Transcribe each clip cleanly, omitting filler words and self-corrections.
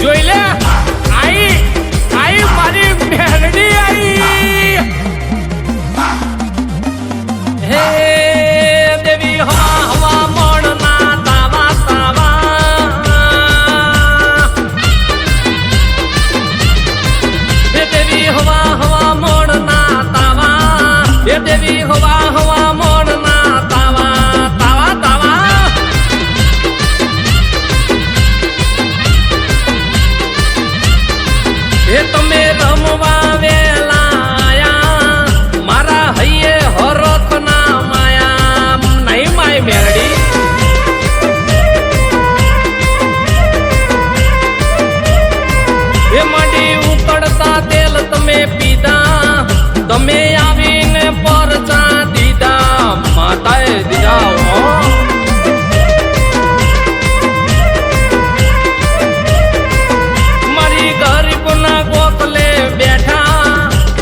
જોઈ લે આઈ આઈ મારી મેરડી આઈ હે દેવી હવા હવા મોણના તાવા તાવા હે દેવી હવા હવા મોણના તાવા હે દેવી હવા હવા મોણના તાવા તાવા તાવા હે તમે રમવા વેલા આયા મારા હૈયે હરખ ના માયા નહીં માય મેરડી હે માડી ઉકળતા તેલ તમે પીધા તમે આવીને પરચા દીધા માતાએ દીધા હો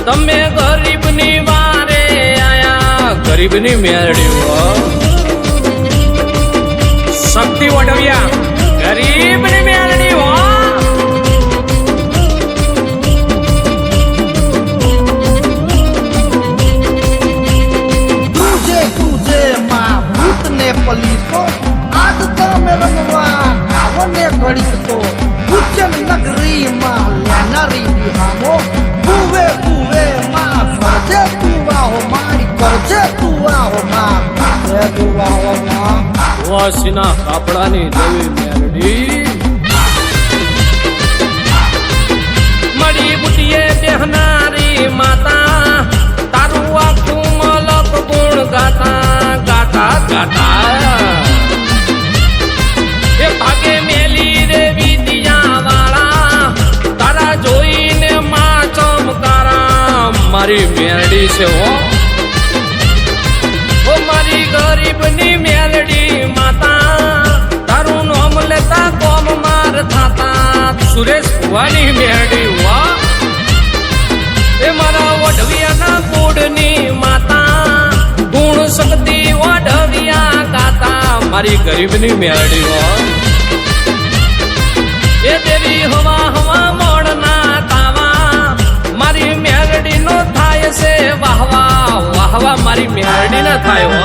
તમે ગરીબની વારે આયા ગરીબની મેરડી શક્તિ વડવિયા ગરીબની મેરડી હો તુજે તુજે માં ભૂતને પલીતો આજ તમે રમવા આવને ઘડીતો ઉચ્ચન નગરી માં લેનારી વિહામો ભૂવે ભૂવે માં ફરજે તું આહો મારી કરજે તું આહો માં કરજે તું આહો માં વાસીના કાપડાની દેવી મેરડી મળી બુટીએ બેહનારી માતા તારું આખું મલક ગુણ ગાતા ગાતા ગાતા એ ભાગે મેલી રે વિદ્યા વાળા તારા જોઈને માં ચમકારા મારી મેરડી છે હો ઓ મારી ગરીબની મેરડી માતા તારું નામ લેતા કોમ માર થાતા સુરેશ ભુવાની મેરડી વા એ મારા વઢવિયાના કુળની માતા ગુણ શક્તિ વઢવિયા ગાતા મારી ગરીબની મેરડી વા એ દેવી હવા હવા મોડના તાવા મારી મેરડી નો થાય છે વાહવા વાહવા મારી મેરડી ના થાય હો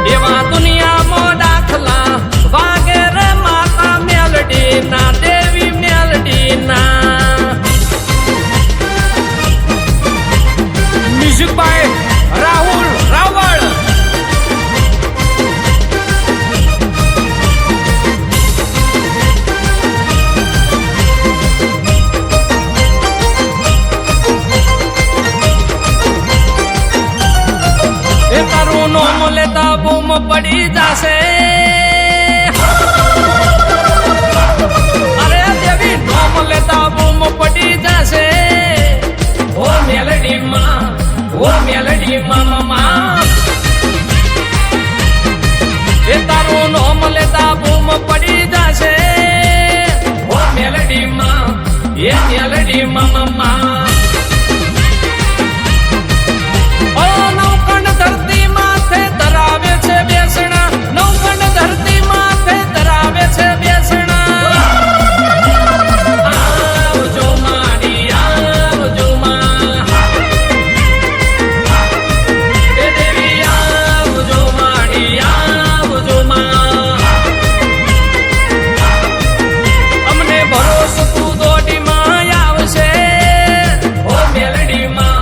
એવા દુનિયામાં પડી જાશે અરે દેવી નોમ લેતા બૂમ પડી જાશે ઓ મેલડી માં મમા એ તારું નોમ લેતા બૂમ પડી જાશે ઓ મેલડી માં મમા ઓ નવકણ ધરતી માથે ધરાવે છે બેસણા નવકણ ધરતી માથે ધરાવે છે બેસણા આવજો માડી આવજો માં એ દેવી આવજો માડી આવજો માં અમને ભરોસો તું દોડી માં આવશે ઓ મેલડી માં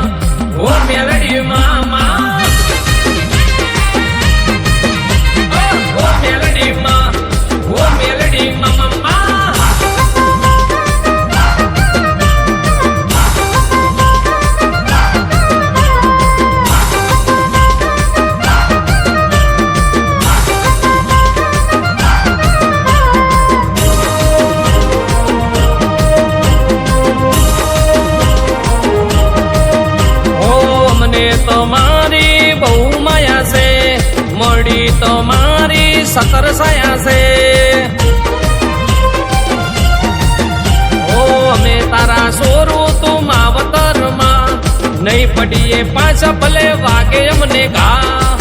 તમારી બહુ માયા છે મળી તમારી સતર સાયા છે ઓ અમે તારા સોરું તું માવતરમાં નહીં પડીએ પાછા ભલે વાગે અમને ઘા